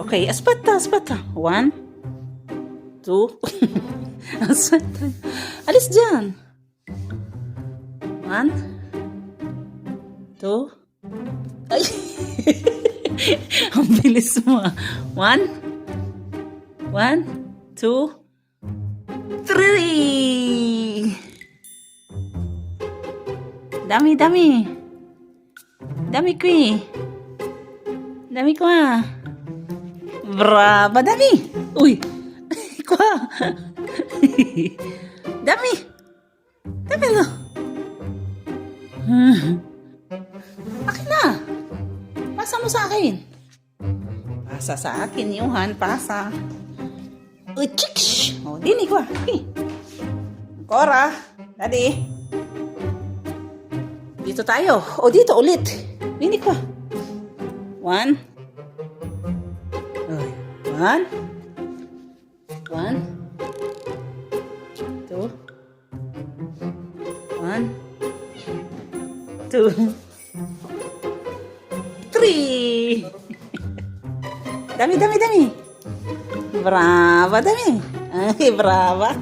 Okay, aspetta, aspetta. 1, 2. Aspetta. Alis dyan. 1, 2. Ay. Ang bilis mo ah. 1, 1, 2, 3. Dami, dami. Dami ko eh. Dami ko ah. Bravo, dami. Uy. Ko ah. Dami. Dami no. Akin na. Pasa mo sa akin. Pasa sa akin, Johan. Pasa. Uy, chiks. O, dini ko ah. Cora. Daddy. Dito tayo. O, dito ulit. Dini ko ah. 1. 1. 1. 2. 1. 2. 3. Dami, dami, dami. Brava, dami. Ay, brava.